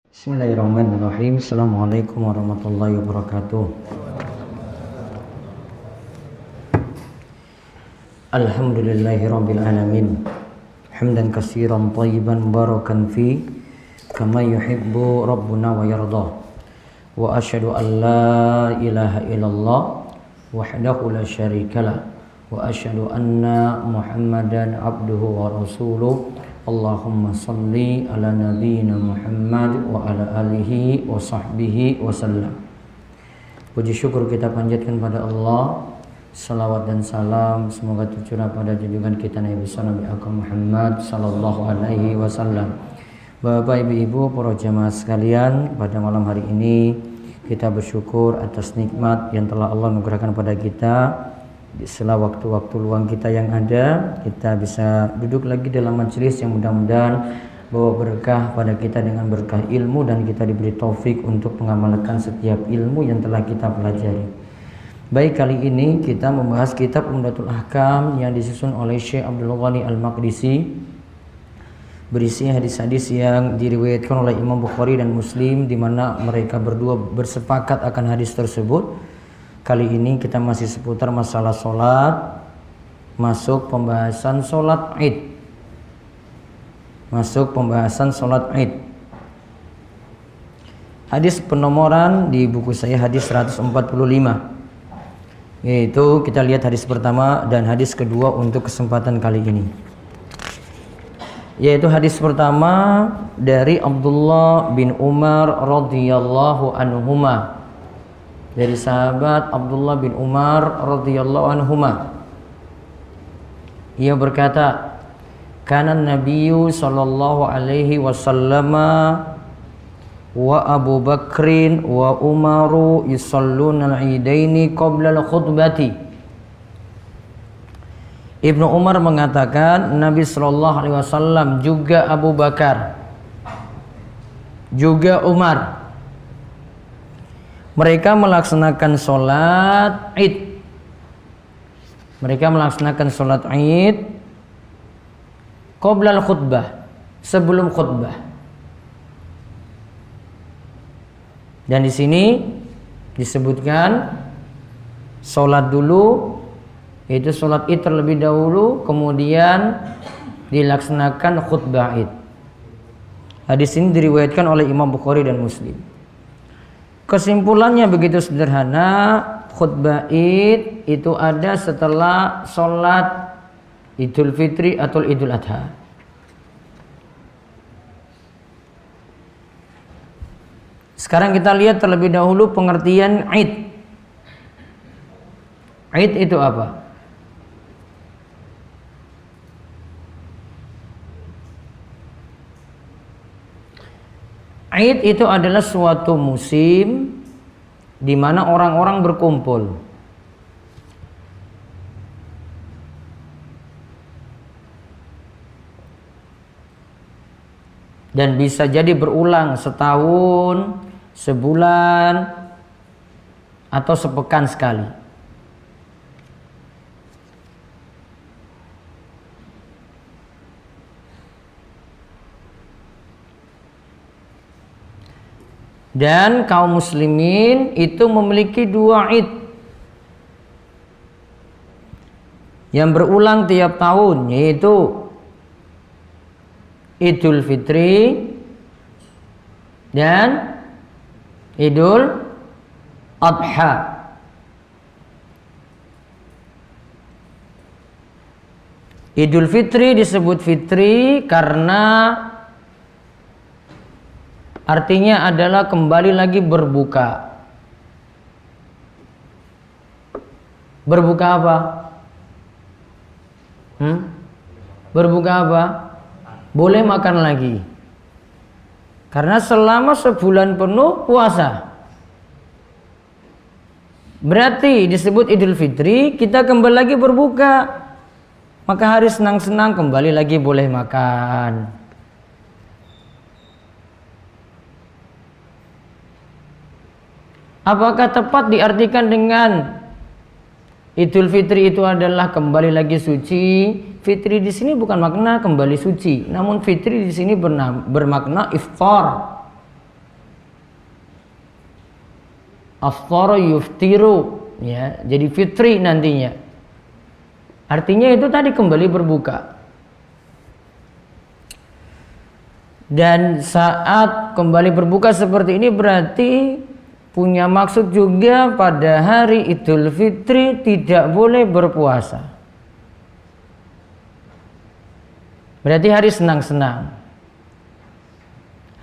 Bismillahirrahmanirrahim. Assalamualaikum warahmatullahi wabarakatuh. Alhamdulillahirabbil alamin. Hamdan katsiran thayyiban barakan fi kama yuhibbu rabbuna wa yarda. Wa asyhadu an la ilaha illallah wahdahu la syarikalah wa asyhadu anna Muhammadan abduhu wa rasuluh. Allahumma salli ala nabiyyina Muhammad wa ala alihi wa sahbihi wa sallam. Puji syukur kita panjatkan pada Allah. Salawat dan salam semoga tercurah pada junjungan kita Nabi Nabi Agama Muhammad sallallahu alaihi wasallam. Bapak, Ibu, para jamaah sekalian, pada malam hari ini kita bersyukur atas nikmat yang telah Allah anugerahkan pada kita. Di sela waktu-waktu luang kita yang ada, kita bisa duduk lagi dalam majelis yang mudah-mudahan bawa berkah pada kita dengan berkah ilmu, dan kita diberi taufik untuk mengamalkan setiap ilmu yang telah kita pelajari. Baik, kali ini kita membahas kitab Umdatul Ahkam yang disusun oleh Syekh Abdul Ghani Al-Maqdisi, berisi hadis-hadis yang diriwayatkan oleh Imam Bukhari dan Muslim, di mana mereka berdua bersepakat akan hadis tersebut. Kali ini kita masih seputar masalah sholat, masuk pembahasan sholat Id. Hadis penomoran di buku saya hadis 145. Yaitu kita lihat hadis pertama dan hadis kedua untuk kesempatan kali ini. Yaitu hadis pertama dari Abdullah bin Umar radhiyallahu anhuma. Dari sahabat Abdullah bin Umar radhiyallahu anhuma, ia berkata, kana Nabiyyu sallallahu alaihi wasallam wa Abu Bakrin wa Umaru yusalluna al-idaini qabla al-khutbati. Ibnu Umar mengatakan, Nabi sallallahu alaihi wasallam, juga Abu Bakar, juga Umar, mereka melaksanakan sholat Id. Qoblal khutbah, sebelum khutbah. Dan di sini disebutkan sholat dulu, yaitu sholat Id terlebih dahulu, kemudian dilaksanakan khutbah Id. Hadis ini diriwayatkan oleh Imam Bukhari dan Muslim. Kesimpulannya begitu sederhana, khutbah Id itu ada setelah sholat Idul Fitri atau Idul Adha. Sekarang kita lihat terlebih dahulu pengertian Id. Id itu apa? Id itu adalah suatu musim di mana orang-orang berkumpul. Dan bisa jadi berulang setahun, sebulan, atau sepekan sekali. Dan kaum muslimin itu memiliki dua Id yang berulang tiap tahun, yaitu Idul Fitri dan Idul Adha. Idul Fitri disebut fitri karena artinya adalah kembali lagi berbuka. Berbuka apa? Berbuka apa? Boleh makan lagi. Karena selama sebulan penuh puasa. Berarti disebut Idul Fitri, kita kembali lagi berbuka. Maka hari senang-senang kembali lagi boleh makan. Apakah tepat diartikan dengan Idul Fitri itu adalah kembali lagi suci. Fitri di sini bukan makna kembali suci, namun fitri di sini bermakna iftar. Aftara yuftiru, ya. Jadi fitri nantinya. Artinya itu tadi kembali berbuka. Dan saat kembali berbuka seperti ini berarti punya maksud juga pada hari Idul Fitri tidak boleh berpuasa. Berarti hari senang-senang.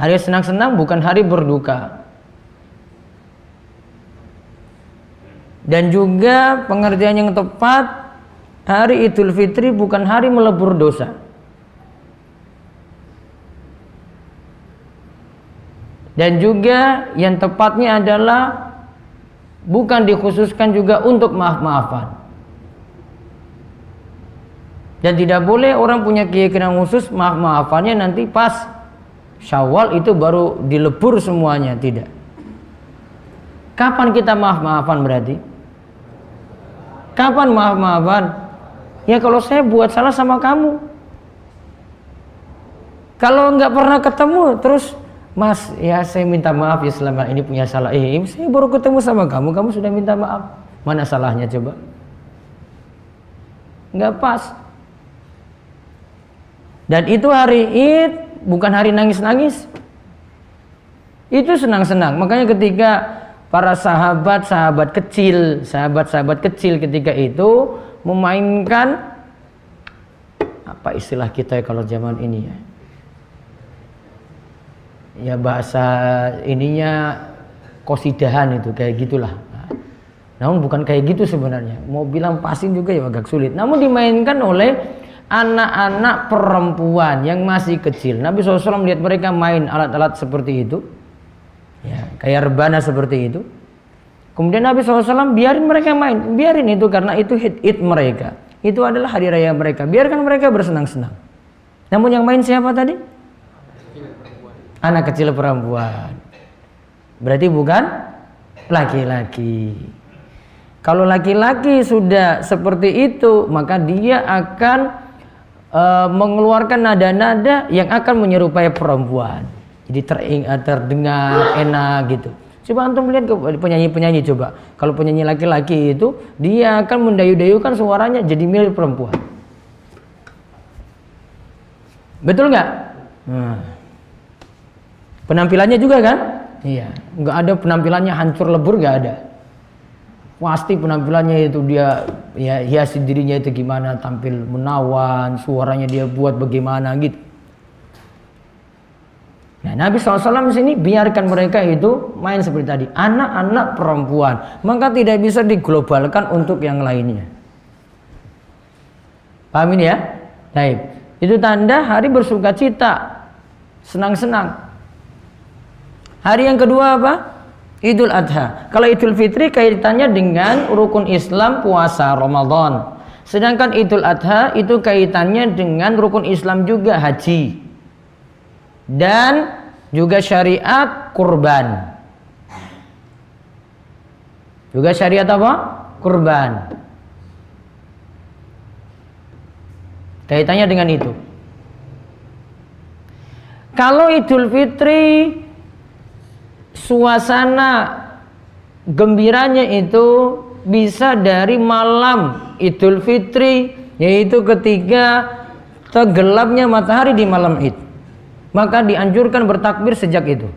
Hari senang-senang bukan hari berduka. Dan juga pengertian yang tepat, hari Idul Fitri bukan hari melebur dosa. Dan juga yang tepatnya adalah bukan dikhususkan juga untuk maaf-maafan. Dan tidak boleh orang punya keyakinan khusus maaf-maafannya nanti pas Syawal itu baru dilebur semuanya, tidak. Kapan kita maaf-maafan berarti? Kapan maaf-maafan? Ya kalau saya buat salah sama kamu. Kalau nggak pernah ketemu terus, Mas, ya saya minta maaf ya selama ini punya salah. Saya baru ketemu sama kamu, kamu sudah minta maaf. Mana salahnya coba? Nggak pas. Dan itu hari Id bukan hari nangis-nangis. Itu senang-senang. Makanya ketika para sahabat-sahabat kecil ketika itu memainkan, apa istilah kita kalau zaman ini ya? Ya bahasa ininya qasidahan itu kayak gitulah. Namun bukan kayak gitu sebenarnya. Mau bilang pasin juga ya agak sulit. Namun dimainkan oleh anak-anak perempuan yang masih kecil. Nabi SAW melihat mereka main alat-alat seperti itu, ya, kayak rebana seperti itu. Kemudian Nabi SAW biarin mereka main, biarin itu karena itu Id mereka. Itu adalah hari raya mereka. Biarkan mereka bersenang-senang. Namun yang main siapa tadi? Anak kecil perempuan. Berarti bukan laki-laki. Kalau laki-laki sudah seperti itu, maka dia akan mengeluarkan nada-nada yang akan menyerupai perempuan. Jadi terdengar enak gitu. Coba antum lihat penyanyi-penyanyi coba. Kalau penyanyi laki-laki itu dia akan mendayu-dayukan suaranya jadi mirip perempuan. Betul nggak? Penampilannya juga kan? Iya. Nggak ada penampilannya hancur lebur, nggak ada. Pasti penampilannya itu dia ya hiasi dirinya itu gimana, tampil menawan, suaranya dia buat bagaimana gitu. Nah, Nabi SAW di sini biarkan mereka itu main seperti tadi, anak-anak perempuan, maka tidak bisa diglobalkan untuk yang lainnya. Paham ini ya? Baik. Itu tanda hari bersukacita, senang-senang. Hari yang kedua apa? Idul Adha. Kalau Idul Fitri kaitannya dengan rukun Islam puasa Ramadan. Sedangkan Idul Adha itu kaitannya dengan rukun Islam juga haji. Dan juga syariat kurban. Juga syariat apa? Kurban. Kaitannya dengan itu. Kalau Idul Fitri suasana gembiranya itu bisa dari malam Idul Fitri, yaitu ketika tenggelamnya matahari di malam Id. Maka dianjurkan bertakbir sejak itu.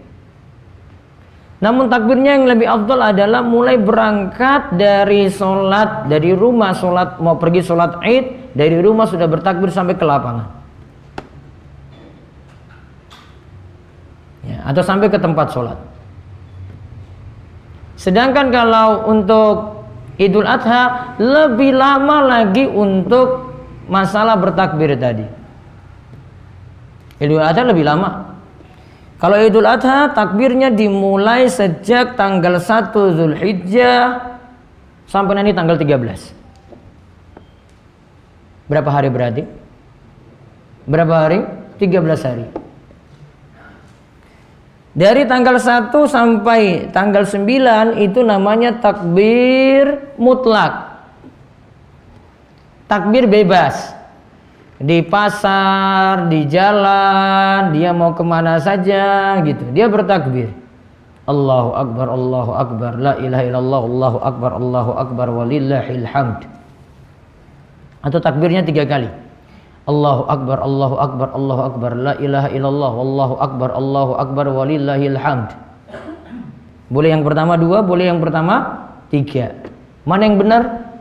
Namun takbirnya yang lebih afdal adalah mulai berangkat dari sholat, dari rumah sholat, mau pergi sholat Id, dari rumah sudah bertakbir sampai ke lapangan. Ya, atau sampai ke tempat sholat. Sedangkan kalau untuk Idul Adha lebih lama lagi untuk masalah bertakbir tadi. Idul Adha lebih lama. Kalau Idul Adha takbirnya dimulai sejak tanggal 1 Zulhijjah sampai nanti tanggal 13. Berapa hari berarti? Berapa hari? 13 hari. Dari tanggal 1 sampai tanggal 9 itu namanya takbir mutlak. takbir bebas. Di pasar, di jalan, dia mau kemana saja gitu, dia bertakbir. Allahu Akbar, la ilaha illallah, Allahu Akbar, walillahil hamd. Atau takbirnya 3 kali. Allahu Akbar, la ilaha illallah, Allahu Akbar, walillahil hamd. Boleh yang pertama 2, boleh yang pertama 3. Mana yang benar?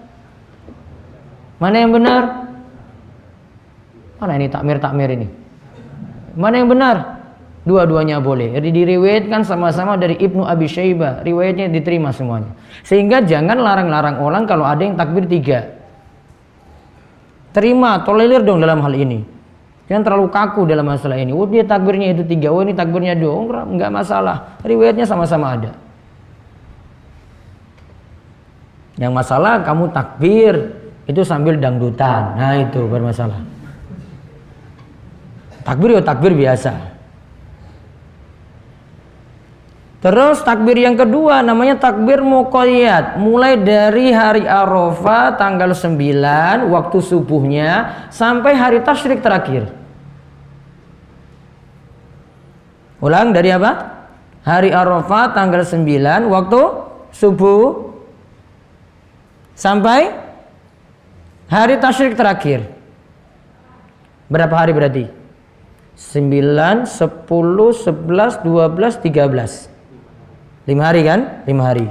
Mana yang benar? Mana ini takmir ini? Mana yang benar? Dua-duanya boleh. Jadi diriwayatkan sama-sama dari Ibnu Abi Syaibah. Riwayatnya diterima semuanya. Sehingga jangan larang-larang orang kalau ada yang takbir 3. Terima, tolerir dong dalam hal ini. Jangan terlalu kaku dalam masalah ini. Oh dia takbirnya itu 3, oh ini takbirnya 2. Oh, enggak masalah. Riwayatnya sama-sama ada. Yang masalah kamu takbir itu sambil dangdutan. Nah itu bermasalah. Takbir ya takbir biasa. Terus takbir yang kedua namanya takbir muqayyad. Mulai dari hari Arafah tanggal 9 waktu subuhnya sampai hari tasyrik terakhir. Ulang dari apa? Hari Arafah tanggal 9 waktu subuh sampai hari tasyrik terakhir. Berapa hari berarti? 9, 10, 11, 12, 13. 5 hari kan? 5 hari.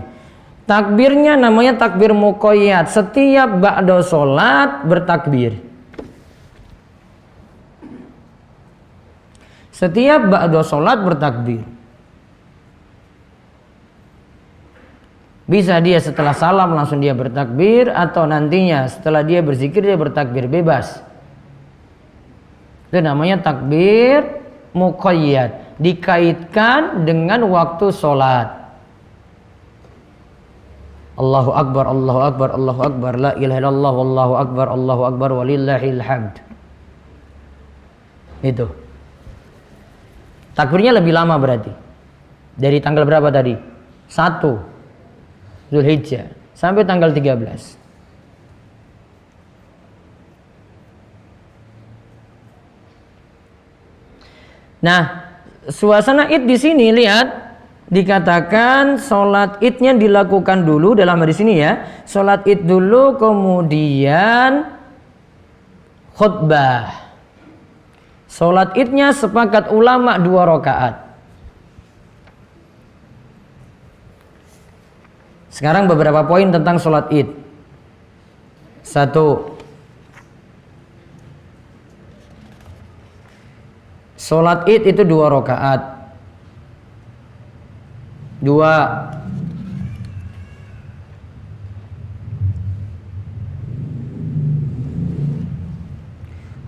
Takbirnya namanya takbir muqayyad. Setiap ba'da sholat bertakbir. Setiap ba'da sholat bertakbir. Bisa dia setelah salam langsung dia bertakbir, atau nantinya setelah dia berzikir dia bertakbir bebas. Itu namanya takbir muqayyad, dikaitkan dengan waktu sholat. Allahu Akbar, la ilaha illallah, Allahu Akbar, walillahil hamd. Itu. Takbirnya lebih lama berarti. Dari tanggal berapa tadi? 1 Zulhijjah sampai tanggal 13. Nah, suasana Id di sini lihat dikatakan sholat Idnya dilakukan dulu dalam hadis ini ya. Sholat Id dulu kemudian khutbah. Sholat Idnya sepakat ulama 2 rakaat. Sekarang beberapa poin tentang sholat Id. 1. Sholat Id itu 2 rakaat. 2.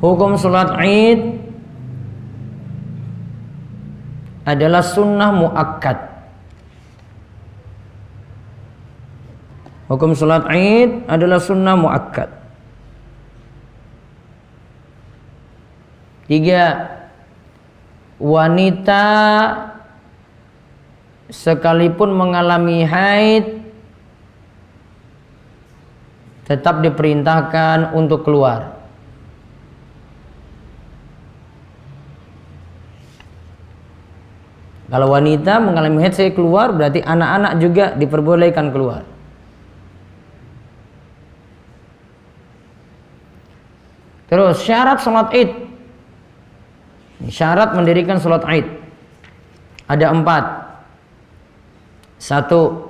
Hukum sholat Id adalah sunnah muakkad. Hukum sholat Id adalah sunnah muakkad. 3. Wanita sekalipun mengalami haid tetap diperintahkan untuk keluar. Kalau wanita mengalami haid saya keluar, berarti anak-anak juga diperbolehkan keluar. Terus syarat sholat Id. Syarat mendirikan sholat Id ada 4. 1.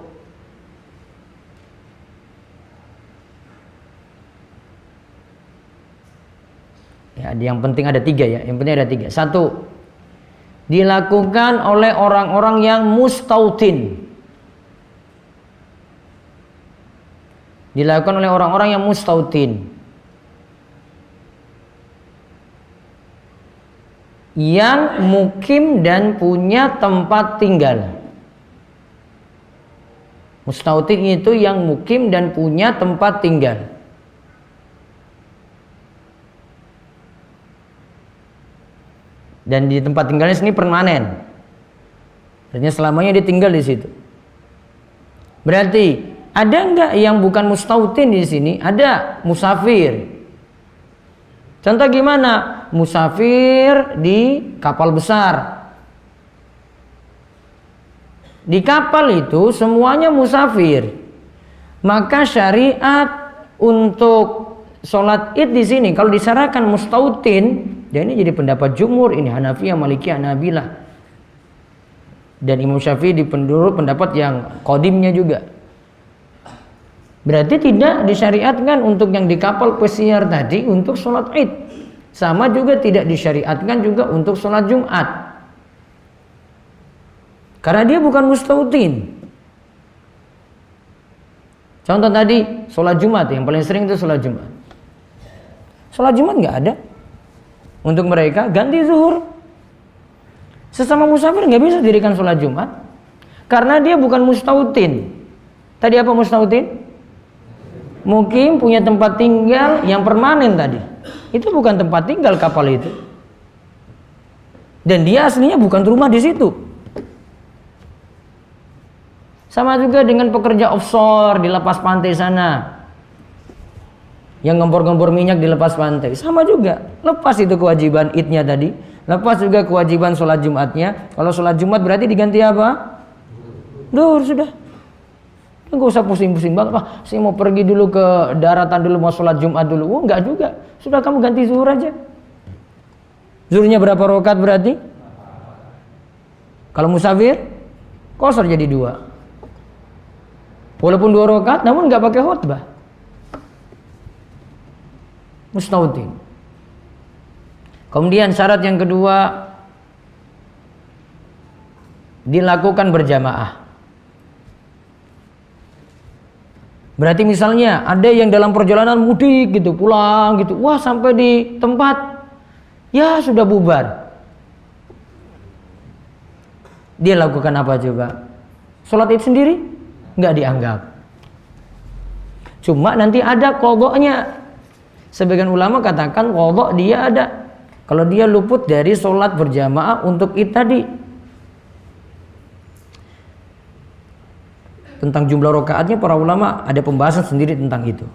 Ya, yang penting ada 3 ya. Yang penting ada 3. 1. Dilakukan oleh orang-orang yang mustautin. Dilakukan oleh orang-orang yang mustautin. Yang mukim dan punya tempat tinggal. Mustautin itu yang mukim dan punya tempat tinggal. Dan di tempat tinggalnya sini permanen. Artinya selamanya dia tinggal di situ. Berarti ada enggak yang bukan mustautin di sini? Ada musafir. Contoh gimana? Musafir di kapal besar. Di kapal itu semuanya musafir. Maka syariat untuk sholat id di sini kalau disyaratkan mustautin, dan ini jadi pendapat jumhur, ini Hanafiyah, Malikiyah, Hanabilah. Dan Imam Syafi'i di pendapat yang qadimnya juga. Berarti tidak disyariatkan untuk yang di kapal pesiar tadi untuk sholat id. Sama juga tidak disyariatkan juga untuk sholat Jumat. Karena dia bukan mustautin. Contoh tadi sholat Jumat, yang paling sering itu sholat Jumat. Sholat Jumat nggak ada. Untuk mereka ganti zuhur. Sesama musafir nggak bisa dirikan sholat Jumat. Karena dia bukan mustautin. Tadi apa mustautin? Mukim, punya tempat tinggal yang permanen tadi. Itu bukan tempat tinggal kapal itu. Dan dia aslinya bukan rumah di situ. Sama juga dengan pekerja offshore di lepas pantai sana. Yang ngempor-ngempor minyak di lepas pantai. Sama juga. Lepas itu kewajiban idnya tadi. Lepas juga kewajiban sholat Jumatnya. Kalau sholat Jumat berarti diganti apa? Duhur sudah. Enggak usah pusing-pusing banget. Wah, saya mau pergi dulu ke daratan dulu, mau sholat Jumat dulu. Oh, enggak juga. Sudah kamu ganti zuhur aja. Zuhurnya berapa rakaat berarti? Kalau musafir, qashar jadi 2. Walaupun 2 rakaat, namun enggak pakai khutbah. Mustautin. Kemudian syarat yang kedua, dilakukan berjamaah. Berarti misalnya ada yang dalam perjalanan mudik gitu, pulang gitu, wah sampai di tempat ya sudah bubar. Dia lakukan apa coba? Sholat id sendiri? Nggak dianggap. Cuma nanti ada qadha-nya. Sebagian ulama katakan qadha dia ada. Kalau dia luput dari sholat berjamaah untuk id tadi. Tentang jumlah rakaatnya para ulama ada pembahasan sendiri tentang itu.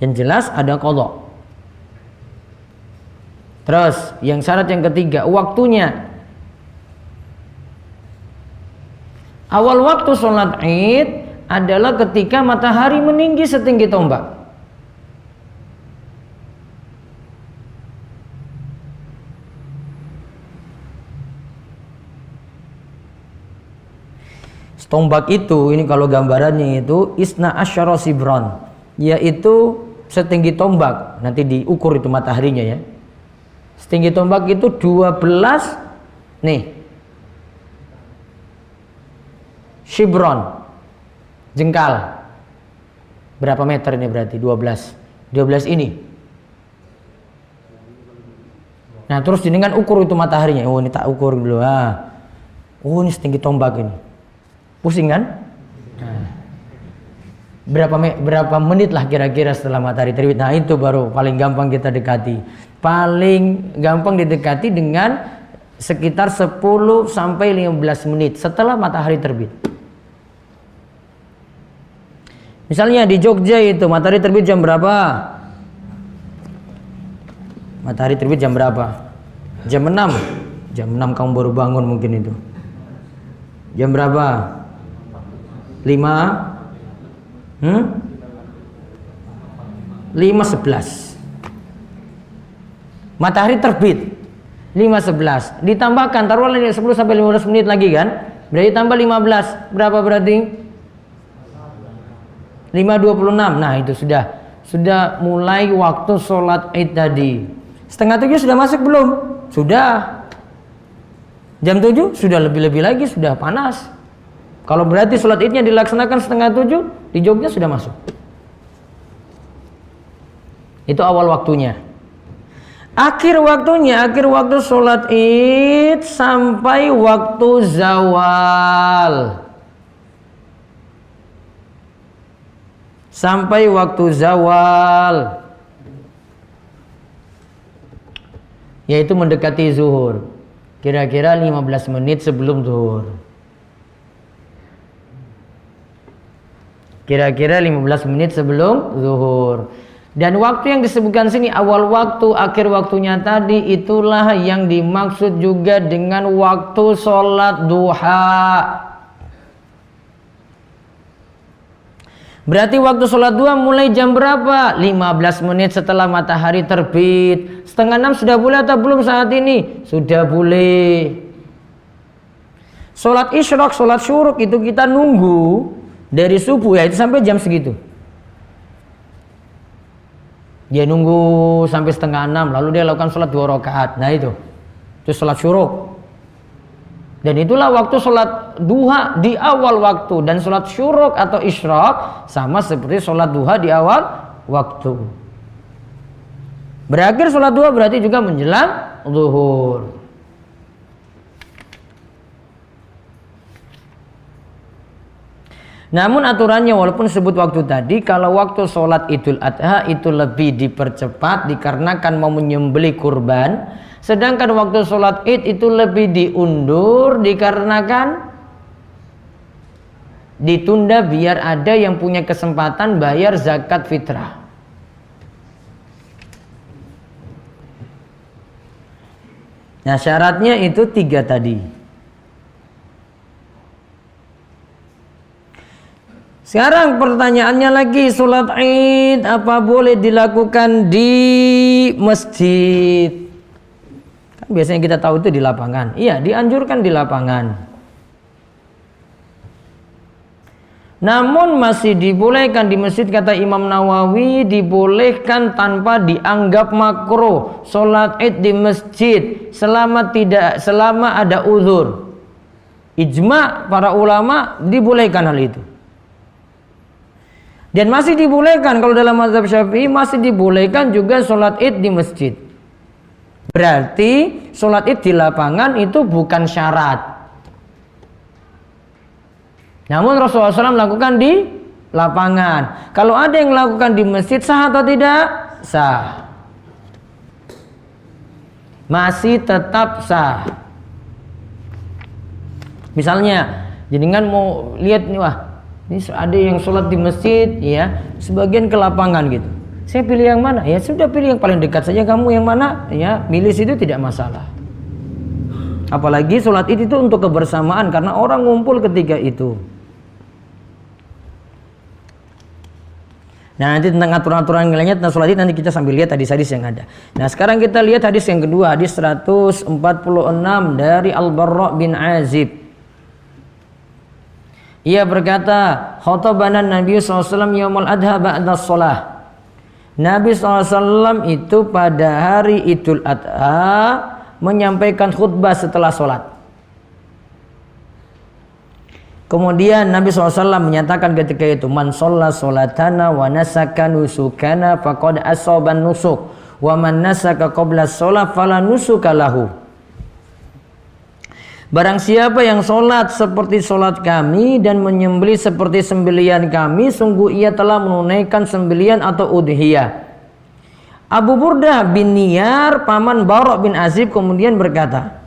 Yang jelas ada qadha. Terus yang syarat yang ketiga, waktunya. Awal waktu sholat id adalah ketika matahari meninggi setinggi tombak. Tombak itu, ini kalau gambarannya itu isna asyara sibron, yaitu setinggi tombak. Nanti diukur itu mataharinya ya. Setinggi tombak itu 12 nih shibron, jengkal. Berapa meter ini berarti? 12 ini. Nah terus dengan ukur itu mataharinya. Oh ini tak ukur dulu. Oh ini setinggi tombak ini. Pusing kan? Nah, berapa menit lah kira-kira setelah matahari terbit. Nah itu baru paling gampang kita dekati. Paling gampang didekati dengan sekitar 10 sampai 15 menit setelah matahari terbit. Misalnya di Jogja itu matahari terbit jam berapa? Matahari terbit jam berapa? Jam 6. Jam 6 kamu baru bangun mungkin itu. Jam berapa? 5 5.11 matahari terbit 5.11 ditambahkan taruhlah 10 sampai 15 menit lagi kan, berarti tambah 15 berapa berarti 5.26. Nah itu sudah mulai waktu sholat id tadi. 6:30 sudah masuk belum? Sudah. Jam 7 sudah lebih-lebih lagi, sudah panas. Kalau berarti sholat idnya dilaksanakan 6:30, di Jogja sudah masuk. Itu awal waktunya. Akhir waktu sholat id sampai waktu zawal. Sampai waktu zawal. Yaitu mendekati zuhur. Kira-kira 15 menit sebelum zuhur. Kira-kira 15 menit sebelum zuhur. Dan waktu yang disebutkan sini awal waktu, akhir waktunya tadi, itulah yang dimaksud juga dengan waktu sholat duha. Berarti waktu sholat duha mulai jam berapa? 15 menit setelah matahari terbit. 5:30 sudah boleh atau belum saat ini? Sudah boleh. Sholat isyraq, sholat syuruk itu kita nunggu dari subuh ya, itu sampai jam segitu. Dia nunggu sampai 5:30, lalu dia lakukan sholat 2 rakaat. Nah itu sholat syuruk. Dan itulah waktu sholat duha di awal waktu. Dan sholat syuruk atau isyraq sama seperti sholat duha di awal waktu. Berakhir sholat duha berarti juga menjelang zuhur. Namun aturannya walaupun sebut waktu tadi, kalau waktu sholat Idul Adha itu lebih dipercepat dikarenakan mau menyembelih kurban. Sedangkan waktu sholat Id itu lebih diundur dikarenakan ditunda biar ada yang punya kesempatan bayar zakat fitrah. Nah syaratnya itu 3 tadi. Sekarang pertanyaannya lagi, sholat Id apa boleh dilakukan di masjid? Kan biasanya kita tahu itu di lapangan. Iya, dianjurkan di lapangan. Namun masih dibolehkan di masjid, kata Imam Nawawi, dibolehkan tanpa dianggap makruh sholat Id di masjid selama ada uzur. Ijma para ulama dibolehkan hal itu. Dan masih dibolehkan kalau dalam mazhab Syafi'i, masih dibolehkan juga sholat Id di masjid. Berarti sholat Id di lapangan itu bukan syarat. Namun Rasulullah SAW lakukan di lapangan. Kalau ada yang lakukan di masjid, sah atau tidak? Sah. Masih tetap sah. Misalnya, jenengan mau lihat nih, wah, ini ada yang sholat di masjid, ya, sebagian ke lapangan gitu. Saya pilih yang mana? Ya sudah pilih yang paling dekat saja. Kamu yang mana? Ya, milih situ tidak masalah. Apalagi sholat Id itu untuk kebersamaan karena orang ngumpul ketika itu. Nah nanti tentang aturan-aturan yang lainnya tentang sholat Id nanti kita sambil lihat hadis-hadis yang ada. Nah sekarang kita lihat hadis yang kedua, hadis 146 dari Al-Barra bin Azib. Ia berkata, khatabana Nabi SAW yaumul adha ba'da sholah. Nabi SAW itu pada hari Idul Adha menyampaikan khutbah setelah sholat. Kemudian Nabi SAW menyatakan ketika itu, man sholla sholatana wa nasaka nusukana faqad asoban nusuk, wa man nasaka qabla sholat fala nusuka lahu. Barang siapa yang sholat seperti sholat kami dan menyembelih seperti sembelihan kami, sungguh ia telah menunaikan sembelihan atau udhiyah. Abu Burdah bin Niyar, paman Barra bin Azib, kemudian berkata,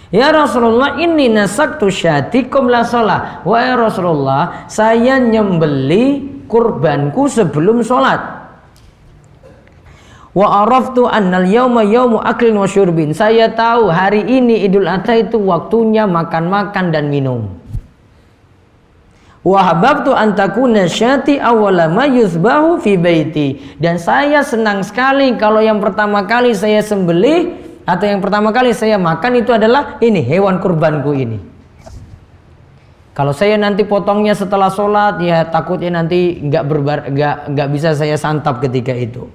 ya Rasulullah, inni nasaktu syati qabla sholat. Wahai Rasulullah, saya nyembelih kurbanku sebelum sholat. Wa araftu annal yawma yawmu aklin wa syurbin. Saya tahu hari ini Idul Adha itu waktunya makan-makan dan minum. Wa hababtu an takuna syati awwala ma yuzbahu fi baiti. Dan saya senang sekali kalau yang pertama kali saya sembelih atau yang pertama kali saya makan itu adalah ini hewan kurbanku ini. Kalau saya nanti potongnya setelah sholat, ya takutnya nanti nggak bisa saya santap ketika itu.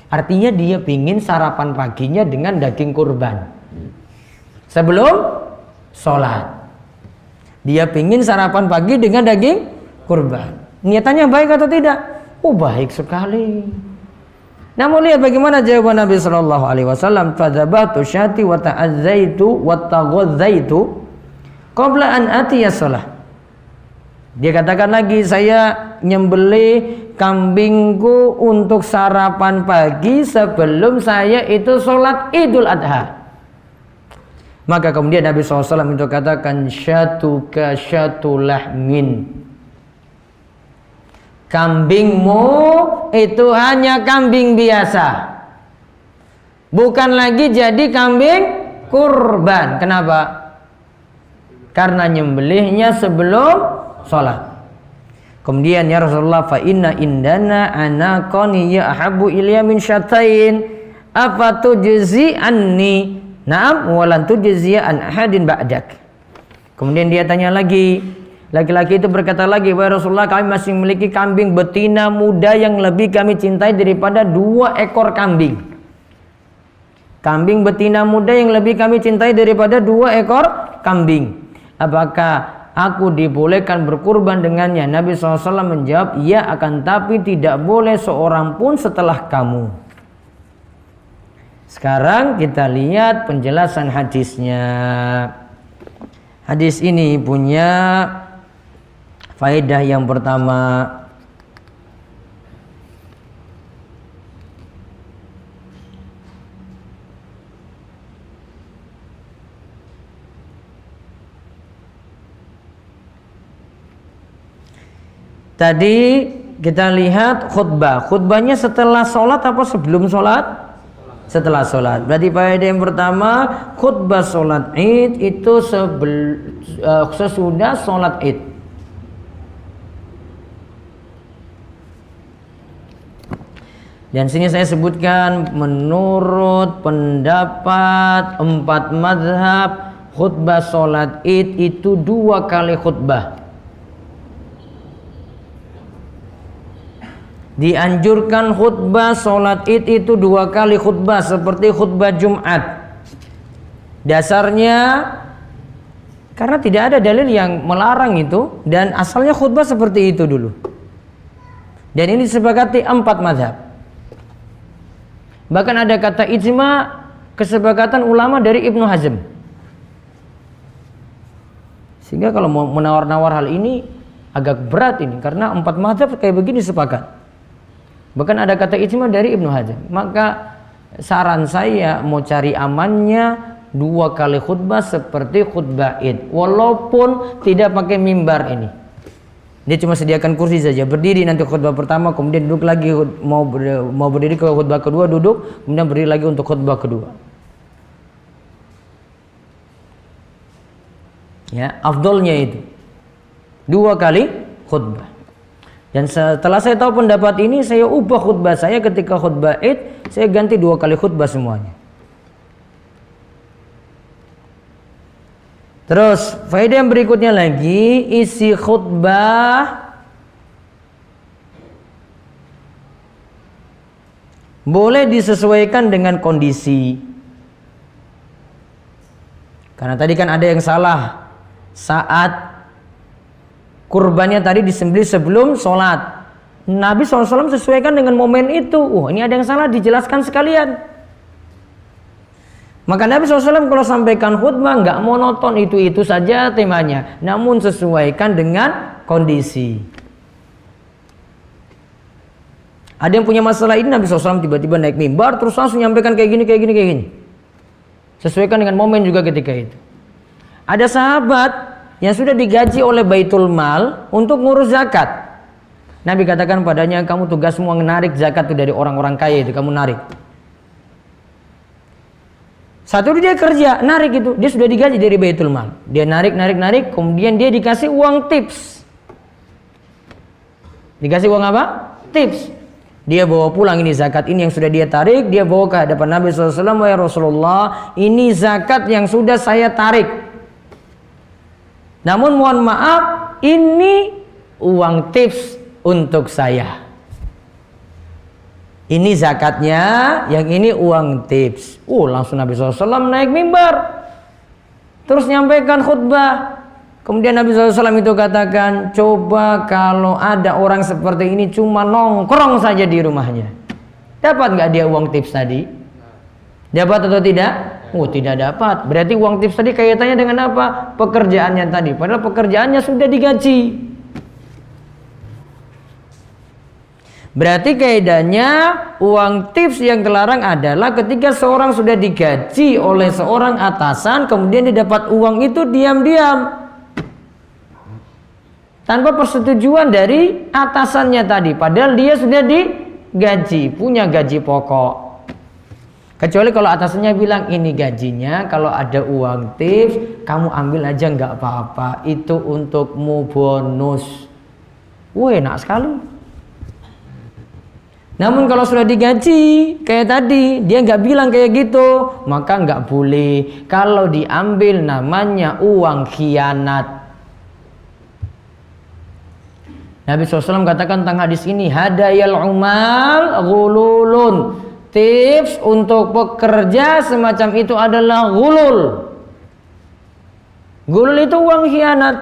Artinya dia pingin sarapan paginya dengan daging kurban sebelum sholat. Dia pingin sarapan pagi dengan daging kurban. Niatannya baik atau tidak? Oh baik sekali. Namun lihat bagaimana jawaban Nabi Shallallahu Alaihi Wasallam. Fadzabatu syati wa ta'azzaitu wa taghadzaitu qabla an atiya sholat. Dia katakan lagi, saya nyembelih kambingku untuk sarapan pagi sebelum saya itu sholat Idul Adha. Maka kemudian Nabi SAW itu katakan, syatuka syatu lahmin. kambingmu itu hanya kambing biasa, bukan lagi jadi kambing kurban. Kenapa? Karena nyembelihnya sebelum sholat. Kemudian ya Rasulullah, fa inna indana anaqani ya ahabbu ilayya min syatain apa tujzi anni. Na'am walan tujzi an ahadin ba'dak. Kemudian dia tanya lagi, laki-laki itu berkata lagi, wahai Rasulullah, kami masih memiliki kambing betina muda yang lebih kami cintai daripada 2 ekor kambing. Kambing betina muda yang lebih kami cintai daripada 2 ekor kambing. Apakah aku dibolehkan berkurban dengannya? Nabi SAW menjawab, iya, akan tapi tidak boleh seorang pun setelah kamu. Sekarang kita lihat penjelasan hadisnya. Hadis ini punya faedah yang pertama. Tadi kita lihat khutbah. Khutbahnya setelah sholat apa sebelum sholat? Setelah sholat. Berarti faedah yang pertama, khutbah sholat id itu sesudah sholat id. Dan sini saya sebutkan menurut pendapat 4 mazhab, khutbah sholat id itu 2 kali khutbah. Dianjurkan khutbah sholat id itu 2 kali khutbah seperti khutbah Jumat. Dasarnya karena tidak ada dalil yang melarang itu, dan asalnya khutbah seperti itu dulu. Dan ini disepakati 4 mazhab. Bahkan ada kata ijma, kesepakatan ulama dari Ibnu Hazm. Sehingga kalau mau menawar-nawar hal ini agak berat ini, karena 4 mazhab kayak begini sepakat. Bahkan ada kata ijma dari Ibnu Hazm. Maka saran saya mau cari amannya 2 kali khutbah seperti khutbah id, walaupun tidak pakai mimbar ini. Dia cuma sediakan kursi saja, berdiri nanti khutbah pertama, kemudian duduk lagi, mau berdiri ke khutbah kedua duduk, kemudian berdiri lagi untuk khutbah kedua. Ya, afdolnya itu 2 kali khutbah. Dan setelah saya tahu pendapat ini, saya ubah khutbah saya ketika khutbah id, saya ganti 2 kali khutbah semuanya. Terus faedah yang berikutnya lagi, isi khutbah boleh disesuaikan dengan kondisi. Karena tadi kan ada yang salah saat kurbannya tadi disembelih sebelum sholat. Nabi SAW sesuaikan dengan momen itu. Ini ada yang salah, dijelaskan sekalian. Maka Nabi SAW kalau sampaikan khutbah nggak monoton itu saja temanya, namun sesuaikan dengan kondisi. Ada yang punya masalah ini, Nabi SAW tiba-tiba naik mimbar terus langsung nyampaikan kayak gini. Sesuaikan dengan momen juga ketika itu. Ada sahabat yang sudah digaji oleh Baitul Mal untuk ngurus zakat. Nabi katakan padanya, kamu tugasmu menarik zakat itu dari orang-orang kaya itu, kamu narik. Satu dia kerja, narik itu, dia sudah digaji dari Baitul Mal. Dia narik, kemudian dia dikasih uang tips. Dikasih uang apa? Tips. Dia bawa pulang ini zakat ini yang sudah dia tarik, dia bawa ke hadapan Nabi SAW, wahai Rasulullah, ini zakat yang sudah saya tarik. Namun mohon maaf, ini uang tips untuk saya. Ini zakatnya, yang ini uang tips. Langsung Nabi SAW naik mimbar, terus nyampaikan khutbah. Kemudian Nabi SAW itu katakan, coba kalau ada orang seperti ini cuma nongkrong saja di rumahnya, dapat nggak dia uang tips tadi? Dapat atau tidak? Tidak dapat. Berarti uang tips tadi kaitannya dengan apa? Pekerjaannya tadi. Padahal pekerjaannya sudah digaji. Berarti kaidahnya uang tips yang terlarang adalah ketika seorang sudah digaji oleh seorang atasan, kemudian dia dapat uang itu diam-diam. tanpa persetujuan dari atasannya tadi, padahal dia sudah digaji, punya gaji pokok. Kecuali kalau atasannya bilang ini gajinya, kalau ada uang tips kamu ambil aja nggak apa-apa, itu untukmu bonus. Wah, enak sekali. Namun kalau sudah digaji kayak tadi, dia nggak bilang kayak gitu, maka nggak boleh. Kalau diambil namanya uang khianat. Nabi SAW katakan tentang hadis ini, hadayal umal ghululun. Tips untuk pekerja semacam itu adalah ghulul. Ghulul itu uang khianat.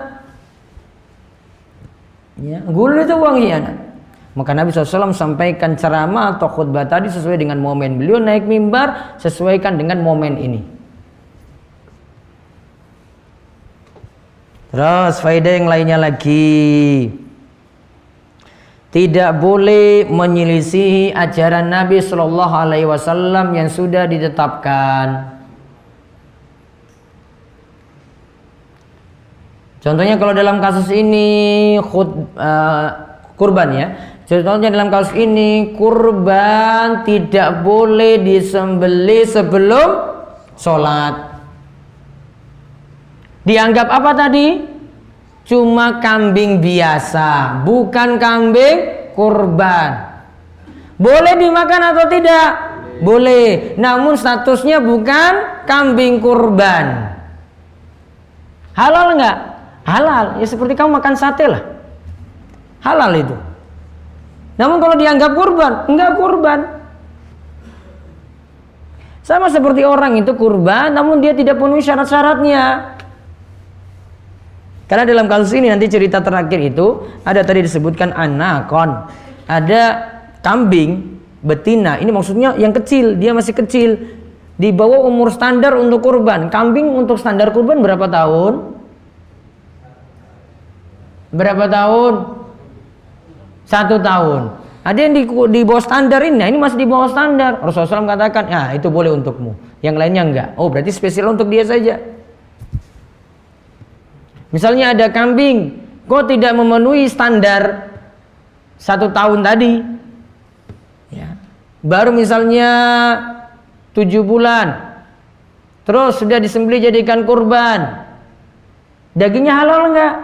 Ya, ghulul itu uang khianat. Maka Nabi SAW sampaikan ceramah atau khutbah tadi sesuai dengan momen. Beliau naik mimbar sesuaikan dengan momen ini. Terus faedah yang lainnya lagi. Tidak boleh menyelisihi ajaran Nabi Shallallahu Alaihi Wasallam yang sudah ditetapkan. Contohnya kalau dalam kasus ini kurban ya. Contohnya dalam kasus ini kurban tidak boleh disembelih sebelum sholat. Dianggap apa tadi? Cuma kambing biasa, bukan kambing kurban. Boleh dimakan atau tidak? Boleh. Namun statusnya bukan kambing kurban. Halal nggak? Halal. Ya seperti kamu makan sate lah. Halal itu. Namun kalau dianggap kurban, enggak kurban. Sama seperti orang itu kurban, namun dia tidak penuhi syarat-syaratnya. Karena dalam kasus ini nanti cerita terakhir itu ada tadi disebutkan anakon, ada kambing betina. Ini maksudnya yang kecil, dia masih kecil, di bawah umur standar untuk kurban. Kambing untuk standar kurban berapa tahun? Berapa tahun? 1 tahun. Ada yang di bawah standar ini masih di bawah standar. Rasulullah SAW katakan, ya itu boleh untukmu. Yang lainnya enggak. Oh berarti spesial untuk dia saja. Misalnya ada kambing, kok tidak memenuhi standar 1 tahun tadi, ya. Baru misalnya 7 bulan, terus sudah disembelih jadikan kurban, dagingnya halal enggak?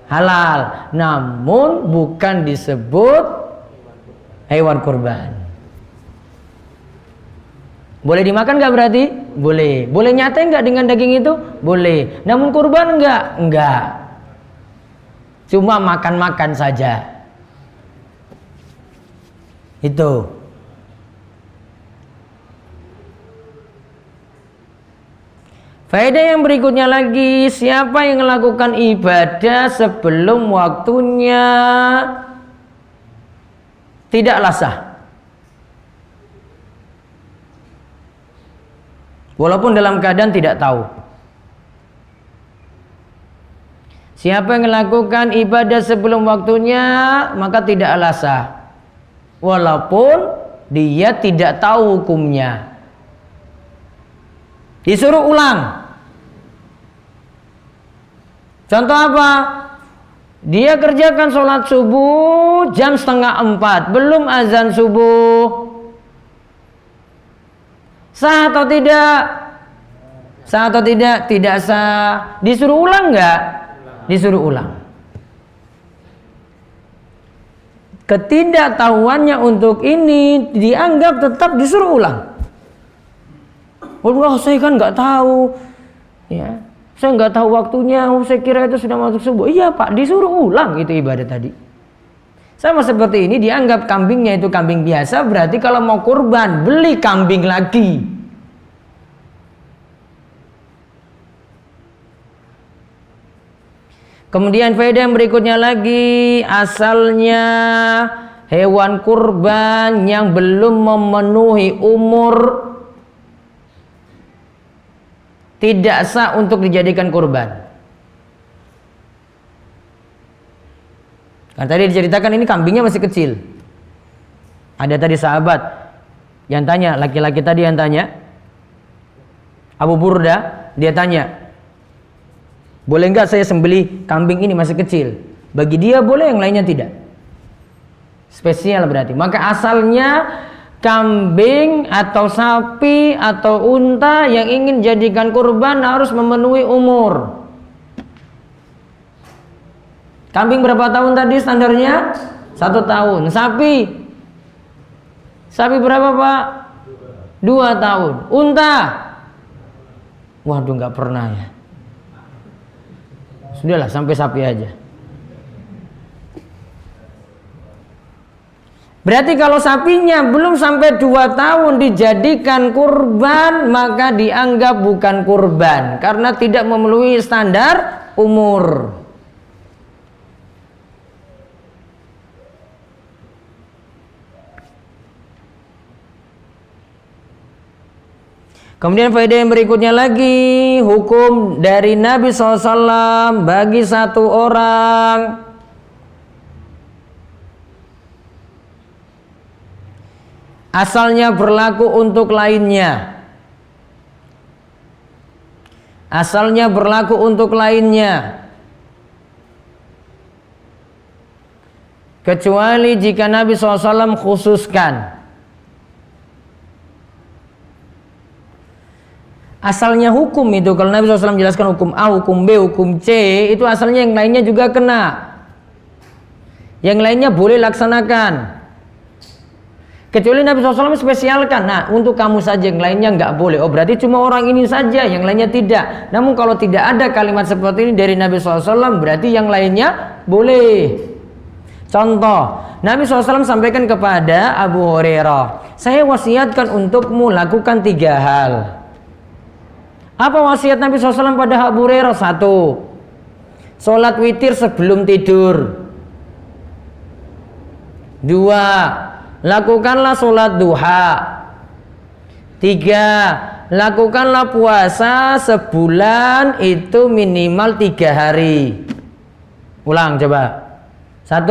Halal, namun bukan disebut hewan kurban. Boleh dimakan nggak berarti? Boleh. Boleh nyate nggak dengan daging itu? Boleh. Namun kurban nggak? Nggak. Cuma makan-makan saja. Itu. Faedah yang berikutnya lagi, siapa yang melakukan ibadah sebelum waktunya tidaklah sah. Walaupun dalam keadaan tidak tahu. Siapa yang melakukan ibadah sebelum waktunya maka tidaklah sah. Walaupun dia tidak tahu hukumnya. Disuruh ulang. Contoh apa? Dia kerjakan sholat subuh jam 3:30, belum azan subuh. Sah atau tidak? Sah atau tidak? Tidak sah. Disuruh ulang enggak? Disuruh ulang. Ketidaktahuannya untuk ini dianggap tetap disuruh ulang. Wah, saya kan nggak tahu, ya. Saya nggak tahu waktunya. Saya kira itu sudah masuk subuh. Iya Pak, disuruh ulang itu ibadah tadi. Sama seperti ini dianggap kambingnya itu kambing biasa, berarti kalau mau kurban beli kambing lagi. Kemudian faedah yang berikutnya lagi, asalnya hewan kurban yang belum memenuhi umur tidak sah untuk dijadikan kurban. Karena tadi diceritakan ini kambingnya masih kecil. Ada tadi sahabat yang tanya, laki-laki tadi yang tanya, Abu Burda, dia tanya, boleh enggak saya sembelih kambing ini masih kecil? Bagi dia boleh, yang lainnya tidak. Spesial berarti. Maka asalnya kambing atau sapi atau unta yang ingin jadikan kurban harus memenuhi umur. Kambing berapa tahun tadi standarnya? 1 tahun. Sapi berapa Pak? 2 tahun. Unta? Waduh, nggak pernah ya. Sudahlah, sampai sapi aja. Berarti kalau sapinya belum sampai 2 tahun dijadikan kurban, maka dianggap bukan kurban karena tidak memenuhi standar umur. Kemudian faedah yang berikutnya lagi, hukum dari Nabi SAW bagi satu orang asalnya berlaku untuk lainnya. Asalnya berlaku untuk lainnya. Kecuali jika Nabi SAW khususkan. Asalnya hukum itu, kalau Nabi SAW menjelaskan hukum A, hukum B, hukum C, itu asalnya yang lainnya juga kena. Yang lainnya boleh laksanakan. Kecuali Nabi SAW spesialkan, nah untuk kamu saja, yang lainnya nggak boleh. Oh berarti cuma orang ini saja, yang lainnya tidak. Namun kalau tidak ada kalimat seperti ini dari Nabi SAW, berarti yang lainnya boleh. Contoh, Nabi SAW sampaikan kepada Abu Hurairah, saya wasiatkan untukmu lakukan 3 hal. Apa wasiat Nabi SAW pada Abu Hurairah? 1, sholat witir sebelum tidur. 2, lakukanlah sholat duha. 3, lakukanlah puasa sebulan itu minimal 3 hari. Ulang coba. 1,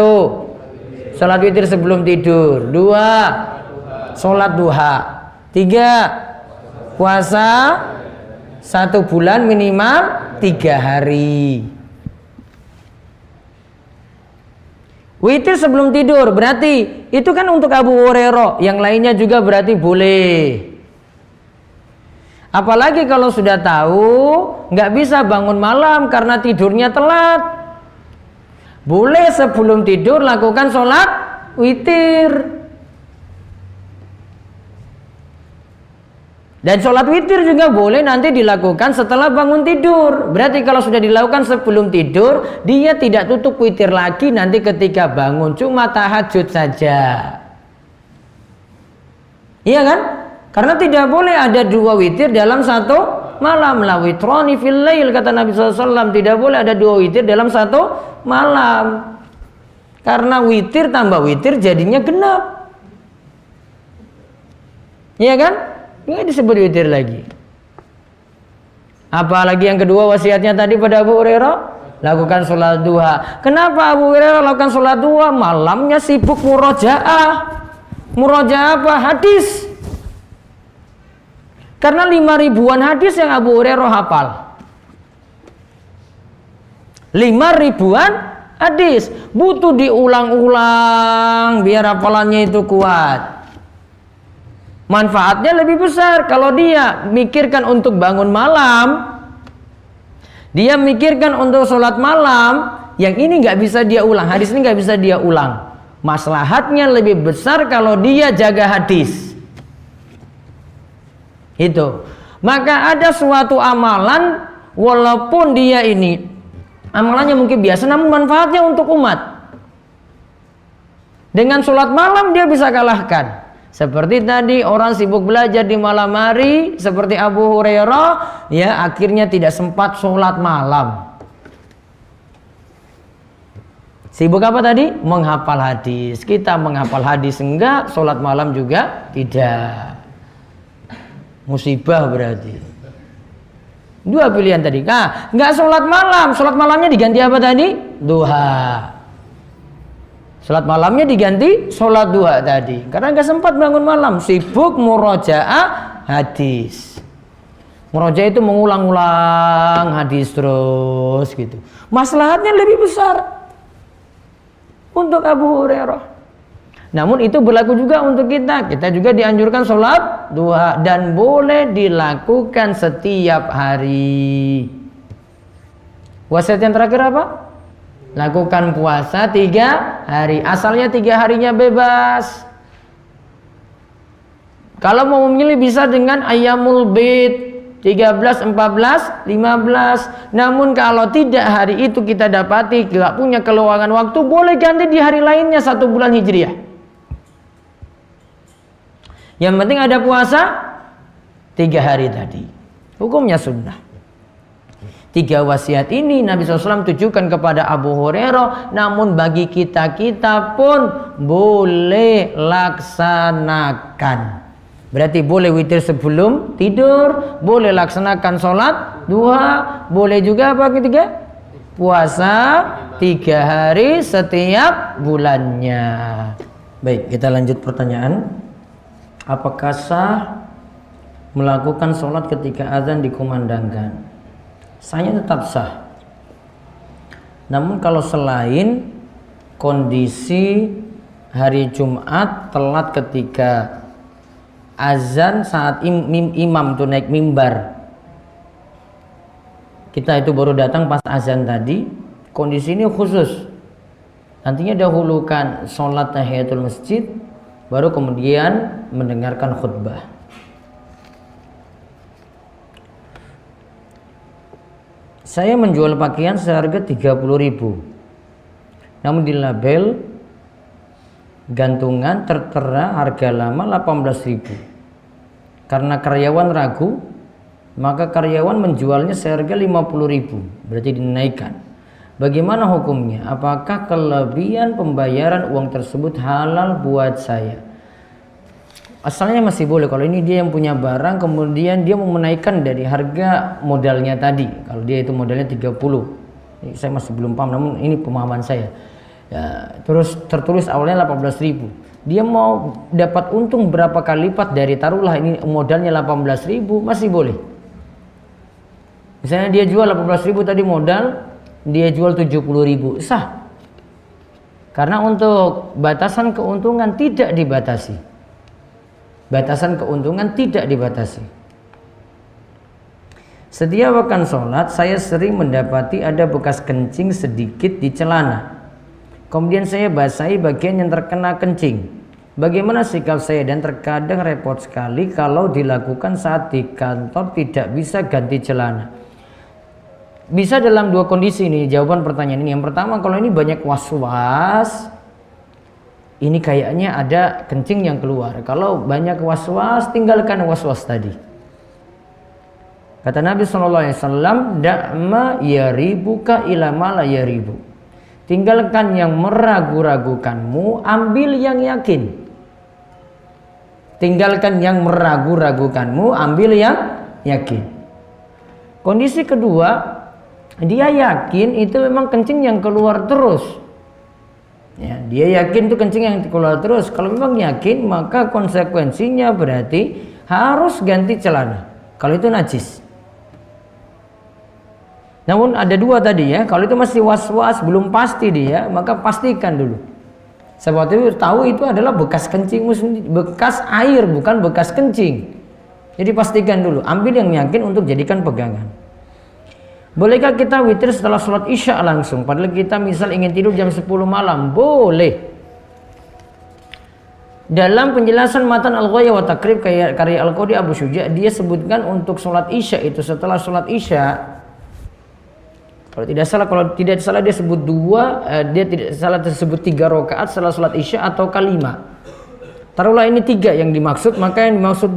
sholat witir sebelum tidur. 2, sholat duha. 3, puasa 1 bulan minimal 3 hari. Witir sebelum tidur berarti itu kan untuk Abu Hurairah, yang lainnya juga berarti boleh. Apalagi kalau sudah tahu nggak bisa bangun malam karena tidurnya telat, boleh sebelum tidur lakukan sholat witir. Dan sholat witir juga boleh nanti dilakukan setelah bangun tidur. Berarti kalau sudah dilakukan sebelum tidur, dia tidak tutup witir lagi nanti ketika bangun, cuma tahajud saja. Iya kan? Karena tidak boleh ada 2 witir dalam 1 malam. La witrani fil lail, kata Nabi SAW. Tidak boleh ada 2 witir dalam 1 malam. Karena witir tambah witir jadinya genap. Iya kan? Nggak disebut witir lagi. Apalagi yang kedua wasiatnya tadi pada Abu Hurairah, lakukan sholat duha. Kenapa Abu Hurairah lakukan sholat duha? Malamnya sibuk murojaah. Murojaah apa? Hadis. Karena 5 ribuan hadis yang Abu Hurairah hafal. 5 ribuan hadis. Butuh diulang-ulang biar hafalannya itu kuat. Manfaatnya lebih besar kalau dia mikirkan untuk bangun malam, dia mikirkan untuk sholat malam, yang ini nggak bisa dia ulang, hadis ini nggak bisa dia ulang. Maslahatnya lebih besar kalau dia jaga hadis. Itu. Maka ada suatu amalan, walaupun dia ini amalannya mungkin biasa, namun manfaatnya untuk umat. Dengan sholat malam dia bisa kalahkan. Seperti tadi orang sibuk belajar di malam hari, seperti Abu Hurairah, ya akhirnya tidak sempat sholat malam. Sibuk apa tadi? Menghafal hadis. Kita menghafal hadis enggak, sholat malam juga tidak. Musibah berarti. 2 pilihan tadi. Nah, enggak sholat malam, sholat malamnya diganti apa tadi? Duha. Sholat malamnya diganti sholat duha tadi. Karena nggak sempat bangun malam, sibuk murojaah hadis. Murojaah itu mengulang-ulang hadis terus gitu. Maslahatnya lebih besar. untuk Abu Hurairah. Namun itu berlaku juga untuk kita. Kita juga dianjurkan sholat duha dan boleh dilakukan setiap hari. Wasiat yang terakhir apa? Lakukan puasa 3 hari. Asalnya 3 harinya bebas. Kalau mau memilih bisa dengan Ayyamul Bid 13, 14, 15. Namun kalau tidak hari itu kita dapati gak punya keluangan waktu, boleh ganti di hari lainnya 1 bulan Hijriah. Yang penting ada puasa 3 hari tadi. Hukumnya sunnah. 3 wasiat ini Nabi SAW tujukan kepada Abu Hurairah. Namun bagi kita pun boleh laksanakan. Berarti boleh witir sebelum tidur, boleh laksanakan sholat duha, boleh juga apa ketiga? Puasa 3 hari setiap bulannya. Baik, kita lanjut pertanyaan. Apakah sah melakukan sholat ketika azan dikumandangkan? Sahnya tetap sah. Namun kalau selain kondisi hari Jumat telat ketika azan saat imam itu naik mimbar, kita itu baru datang pas azan tadi, kondisi ini khusus. Nantinya dahulukan sholat tahiyatul masjid, baru kemudian mendengarkan khutbah. Saya menjual pakaian seharga 30.000. Namun di label gantungan tertera harga lama 18.000. Karena karyawan ragu, maka karyawan menjualnya seharga 50.000. Berarti dinaikkan. Bagaimana hukumnya? Apakah kelebihan pembayaran uang tersebut halal buat saya? Asalnya masih boleh. Kalau ini dia yang punya barang, kemudian dia mau menaikkan dari harga modalnya tadi. Kalau dia itu modalnya 30. Ini saya masih belum paham, namun ini pemahaman saya. Ya, terus tertulis awalnya 18.000. Dia mau dapat untung berapa kali lipat dari, taruhlah ini modalnya 18.000, masih boleh. Misalnya dia jual 18.000 tadi modal, dia jual 70.000, sah. Karena untuk batasan keuntungan tidak dibatasi. Batasan keuntungan tidak dibatasi. Setiap akan sholat, saya sering mendapati ada bekas kencing sedikit di celana. Kemudian saya basahi bagian yang terkena kencing. Bagaimana sikap saya? Dan terkadang repot sekali kalau dilakukan saat di kantor tidak bisa ganti celana. Bisa dalam 2 kondisi ini jawaban pertanyaan ini. Yang pertama, kalau ini banyak was-was, ini kayaknya ada kencing yang keluar. Kalau banyak was-was, tinggalkan was-was tadi. Kata Nabi SAW, da'ma yaribuka ila ma la yaribu. Tinggalkan yang meragu-ragukanmu, ambil yang yakin. Tinggalkan yang meragu-ragukanmu, ambil yang yakin. Kondisi kedua, dia yakin itu memang kencing yang keluar terus. Ya, dia yakin itu kencing yang keluar terus. Kalau memang yakin, maka konsekuensinya berarti harus ganti celana. Kalau itu najis. Namun ada 2 tadi ya. Kalau itu masih was-was, belum pasti dia, maka pastikan dulu. Sebab itu tahu itu adalah bekas kencing, bekas air, bukan bekas kencing. Jadi pastikan dulu. Ambil yang yakin untuk jadikan pegangan. Bolehkah kita witir setelah sholat isya langsung? Padahal kita misal ingin tidur jam 10 malam. Boleh. Dalam penjelasan Matan Al-Ghaya wa Takrib karya Al-Qadi Abu Syuja', dia sebutkan untuk sholat isya itu setelah sholat isya. Kalau tidak salah dia sebut 2, dia tidak salah tersebut 3 rakaat setelah sholat isya atau 5. Taruhlah ini 3 yang dimaksud, maka yang dimaksud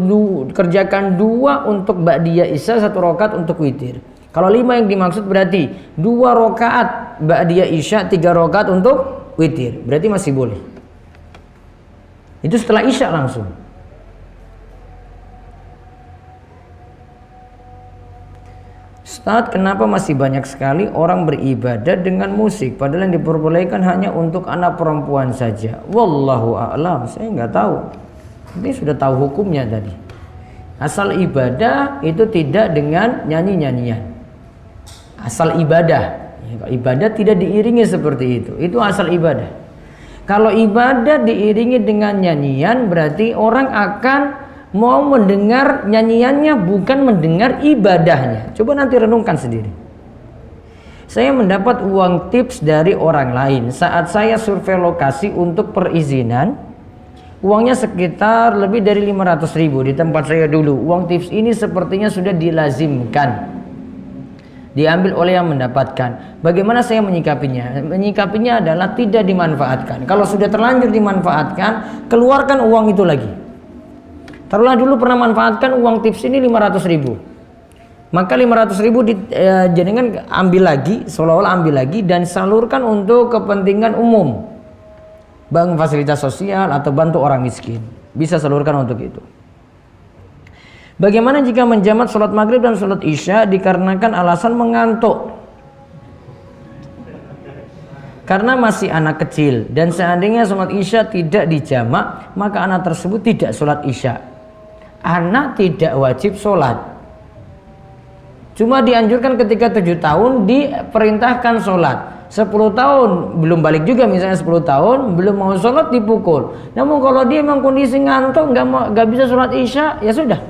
kerjakan 2 untuk ba'diyah isya, 1 rakaat untuk witir. Kalau 5 yang dimaksud berarti 2 rakaat ba'diyah isya, 3 rakaat untuk witir. Berarti masih boleh. Itu setelah isya langsung. Ustaz, kenapa masih banyak sekali orang beribadah dengan musik padahal yang diperbolehkan hanya untuk anak perempuan saja? Wallahu a'lam. Saya nggak tahu. Ini sudah tahu hukumnya tadi. Asal ibadah itu tidak dengan nyanyi-nyanyian. Asal ibadah, ibadah tidak diiringi seperti itu asal ibadah. Kalau ibadah diiringi dengan nyanyian, berarti orang akan mau mendengar nyanyiannya, bukan mendengar ibadahnya. Coba nanti renungkan sendiri. Saya mendapat uang tips dari orang lain saat saya survei lokasi untuk perizinan. Uangnya sekitar lebih dari 500.000 di tempat saya dulu. Uang tips ini sepertinya sudah dilazimkan, diambil oleh yang mendapatkan. Bagaimana saya menyikapinya? Menyikapinya adalah tidak dimanfaatkan. Kalau sudah terlanjur dimanfaatkan, keluarkan uang itu lagi. Taruhlah dulu pernah manfaatkan uang tips ini 500.000. Maka 500.000 jenengan ambil lagi, seolah-olah ambil lagi dan salurkan untuk kepentingan umum, bank fasilitas sosial atau bantu orang miskin. Bisa salurkan untuk itu. Bagaimana jika menjamak sholat maghrib dan sholat isya dikarenakan alasan mengantuk? Karena masih anak kecil dan seandainya sholat isya tidak dijamak, maka anak tersebut tidak sholat isya. Anak tidak wajib sholat. Cuma dianjurkan ketika 7 tahun diperintahkan sholat. 10 tahun belum balik juga, misalnya 10 tahun belum mau sholat dipukul. Namun kalau dia memang kondisi ngantuk nggak bisa sholat isya, ya sudah.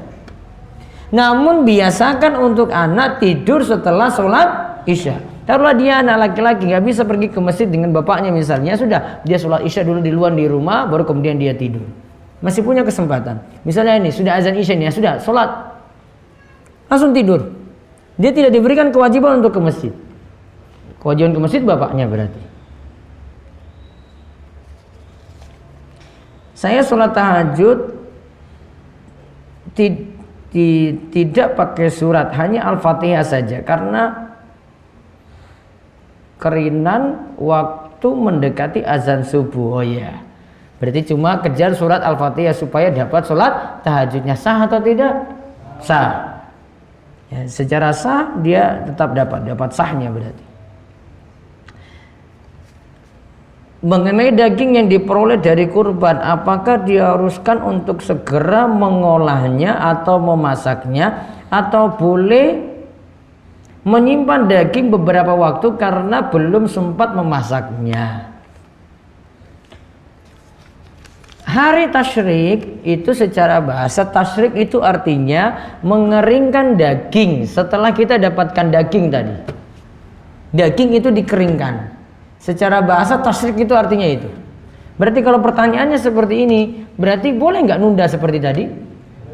Namun biasakan untuk anak tidur setelah sholat isya. Taruhlah dia anak laki-laki nggak bisa pergi ke masjid dengan bapaknya misalnya, sudah dia sholat isya dulu di luar di rumah, baru kemudian dia tidur. Masih punya kesempatan. Misalnya ini sudah azan isya nih, ya sudah sholat, langsung tidur. Dia tidak diberikan kewajiban untuk ke masjid. Kewajiban ke masjid bapaknya berarti. Saya sholat tahajud tidak pakai surat, hanya Al-Fatihah saja karena kerinan waktu mendekati azan subuh. Oh ya, berarti cuma kejar surat Al-Fatihah supaya dapat sholat tahajudnya. Sah atau tidak? Sah. Ya, secara sah dia tetap dapat sahnya berarti. Mengenai daging yang diperoleh dari kurban, apakah diharuskan untuk segera mengolahnya atau memasaknya, atau boleh menyimpan daging beberapa waktu karena belum sempat memasaknya? Hari tasyrik itu secara bahasa, tasyrik itu artinya mengeringkan daging setelah kita dapatkan daging tadi. Daging itu dikeringkan. Secara bahasa tasyrik itu artinya itu. Berarti kalau pertanyaannya seperti ini, berarti boleh nggak nunda seperti tadi?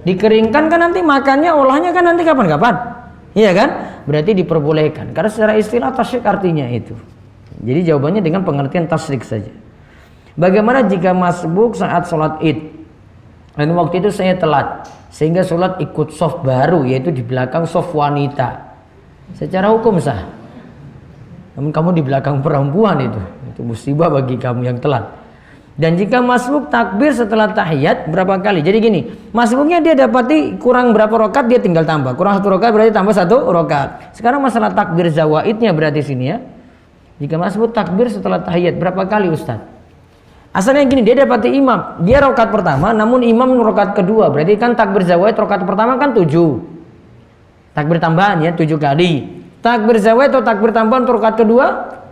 Dikeringkan kan nanti makannya, olahnya kan nanti kapan-kapan. Iya kan? Berarti diperbolehkan. Karena secara istilah tasyrik artinya itu. Jadi jawabannya dengan pengertian tasyrik saja. Bagaimana jika masbuk saat sholat id? Dan waktu itu saya telat, sehingga sholat ikut shaf baru, yaitu di belakang shaf wanita. Secara hukum sah. Namun kamu di belakang perempuan itu musibah bagi kamu yang telat. Dan jika masbuk takbir setelah tahiyat berapa kali? Jadi gini, masbuknya dia dapati kurang berapa rakaat, dia tinggal tambah. Kurang 1 rakaat berarti tambah 1 rakaat. Sekarang masalah takbir zawaidnya berarti sini ya. Jika masbuk takbir setelah tahiyat berapa kali Ustaz? Asalnya gini, dia dapati imam, dia rakaat pertama, namun imam rakaat kedua, berarti kan takbir zawaid rakaat pertama kan 7. Takbir tambahan ya 7 kali. Takbir zawaid atau takbir tambahan untuk rakaat kedua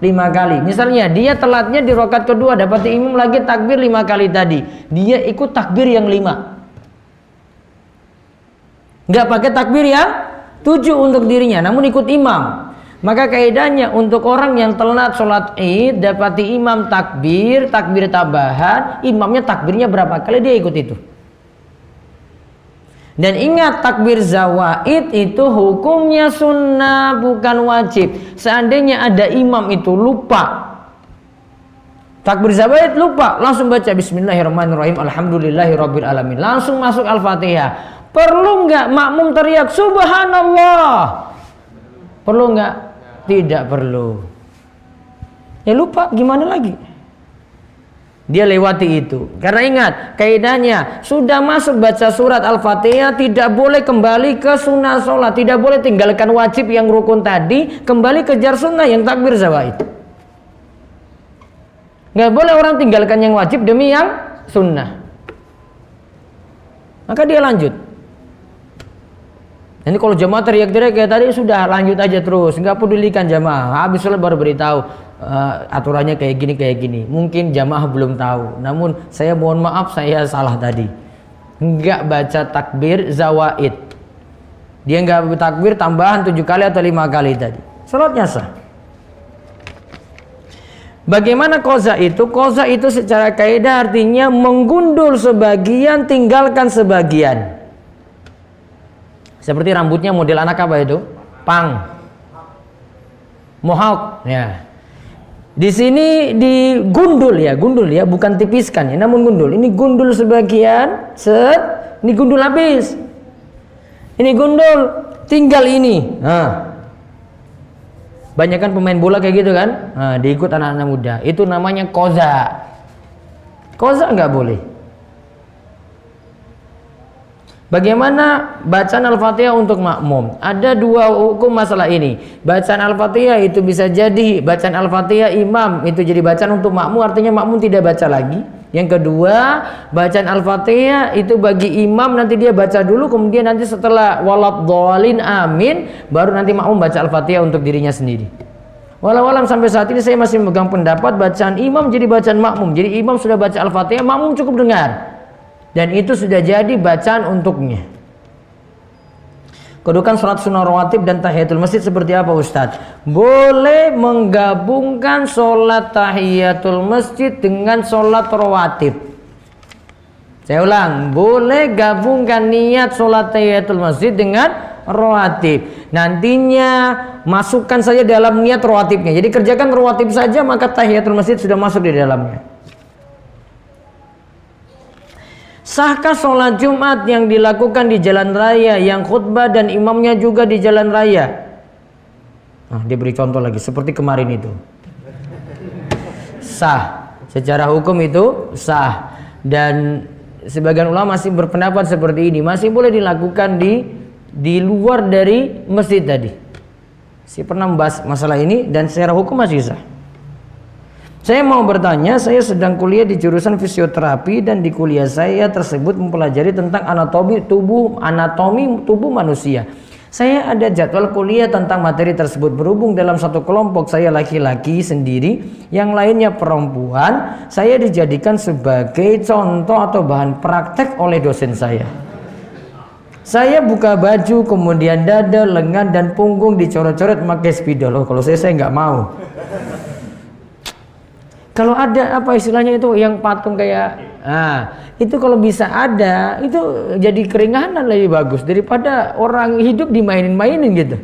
5 kali. Misalnya dia telatnya di rakaat kedua, dapati imam lagi takbir 5 kali tadi, dia ikut takbir yang 5. Nggak pakai takbir yang 7 untuk dirinya, namun ikut imam. Maka kaidahnya untuk orang yang telat sholat id, dapati imam takbir tambahan, imamnya takbirnya berapa kali, dia ikut itu. Dan ingat, takbir zawaid itu hukumnya sunnah, bukan wajib. Seandainya ada imam itu lupa takbir zawaid, lupa, langsung baca bismillahirrahmanirrahim, alhamdulillahirabbil alamin, langsung masuk Al-Fatihah. Perlu nggak makmum teriak subhanallah? Perlu nggak? Tidak perlu. Ya lupa, gimana lagi? Dia lewati itu. Karena ingat, kaidahnya sudah masuk baca surat Al-Fatihah, tidak boleh kembali ke sunnah sholat, tidak boleh tinggalkan wajib yang rukun tadi, kembali kejar sunnah yang takbir zawaid. Nggak boleh orang tinggalkan yang wajib demi yang sunnah. Maka dia lanjut. Nanti kalau jamaah teriak-teriak kayak tadi, sudah lanjut aja terus, nggak pedulikan jamaah. Habis sholat baru beritahu, aturannya kayak gini. Mungkin jamaah belum tahu. Namun saya mohon maaf, saya salah tadi. Enggak baca takbir zawaid. Dia enggak takbir tambahan 7 kali atau 5 kali tadi. Salatnya sah. Bagaimana qaza itu? Qaza itu secara kaidah artinya menggundul sebagian, tinggalkan sebagian. Seperti rambutnya model anak apa itu? Pang. Mohawk. Ya. Di sini digundul ya, bukan tipiskan ya, namun gundul. Ini gundul sebagian, ini gundul habis. Ini gundul, tinggal ini. Nah. Banyak kan pemain bola kayak gitu kan, diikut anak-anak muda. Itu namanya qaza. Qaza nggak boleh. Bagaimana bacaan Al-Fatihah untuk makmum? Ada 2 hukum masalah ini. Bacaan Al-Fatihah itu bisa jadi bacaan Al-Fatihah imam itu jadi bacaan untuk makmum, artinya makmum tidak baca lagi. Yang kedua, bacaan Al-Fatihah itu bagi imam, nanti dia baca dulu, kemudian nanti setelah waladhdallin amin, baru nanti makmum baca Al-Fatihah untuk dirinya sendiri. Walau alam sampai saat ini saya masih memegang pendapat bacaan imam jadi bacaan makmum. Jadi imam sudah baca Al-Fatihah, makmum cukup dengar. Dan itu sudah jadi bacaan untuknya. Kedudukan sholat sunnah rawatib dan tahiyatul masjid seperti apa Ustadz? Boleh menggabungkan sholat tahiyatul masjid dengan sholat rawatib. Saya ulang, boleh gabungkan niat sholat tahiyatul masjid dengan rawatib. Nantinya masukkan saja dalam niat rawatibnya. Jadi kerjakan rawatib saja, maka tahiyatul masjid sudah masuk di dalamnya. Sahkah sholat Jumat yang dilakukan di jalan raya, yang khutbah dan imamnya juga di jalan raya? Nah, dia beri contoh lagi seperti kemarin itu. Sah, secara hukum itu sah. Dan sebagian ulama masih berpendapat seperti ini, masih boleh dilakukan di luar dari masjid tadi. Saya pernah membahas masalah ini dan secara hukum masih sah. Saya mau bertanya, saya sedang kuliah di jurusan fisioterapi dan di kuliah saya tersebut mempelajari tentang anatomi tubuh manusia. Saya ada jadwal kuliah tentang materi tersebut. Berhubung dalam satu kelompok saya laki-laki sendiri, yang lainnya perempuan, saya dijadikan sebagai contoh atau bahan praktek oleh dosen saya. Saya buka baju, kemudian dada, lengan dan punggung dicoret-coret pakai spidol. Kalau saya nggak mau. Kalau ada apa istilahnya itu yang patung kayak, itu kalau bisa ada, itu jadi keringanan lebih bagus daripada orang hidup dimainin-mainin gitu.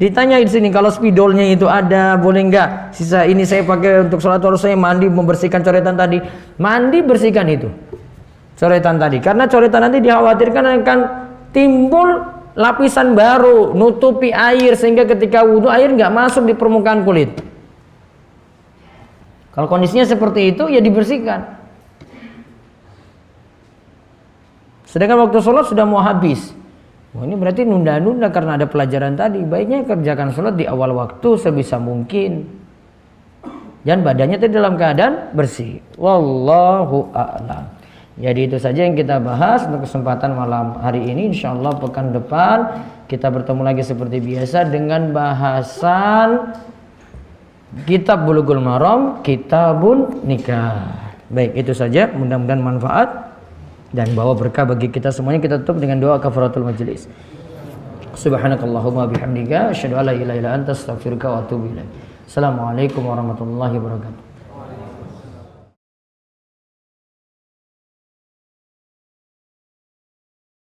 Ditanya di sini kalau spidolnya itu ada, boleh nggak? Sisa ini saya pakai untuk sholat, kalau saya mandi membersihkan coretan tadi, mandi bersihkan itu coretan tadi, karena coretan nanti dikhawatirkan akan timbul lapisan baru nutupi air sehingga ketika wudhu air nggak masuk di permukaan kulit. Kalau kondisinya seperti itu ya dibersihkan. Sedangkan waktu sholat sudah mau habis. Wah, ini berarti nunda-nunda karena ada pelajaran tadi. Baiknya kerjakan sholat di awal waktu sebisa mungkin. Dan badannya itu dalam keadaan bersih. Wallahu a'lam. Jadi itu saja yang kita bahas untuk kesempatan malam hari ini. InsyaAllah pekan depan kita bertemu lagi seperti biasa dengan bahasan Kitab Bulughul Maram, Kitabun Nikah. Baik, itu saja. Mudah-mudahan manfaat dan bawa berkah bagi kita semuanya. Kita tutup dengan doa kafaratul majlis. Subhanakallahumma bihamdika asyhadu an la ilaha illa anta astaghfiruka wa atubu ilaik. Assalamualaikum warahmatullahi wabarakatuh.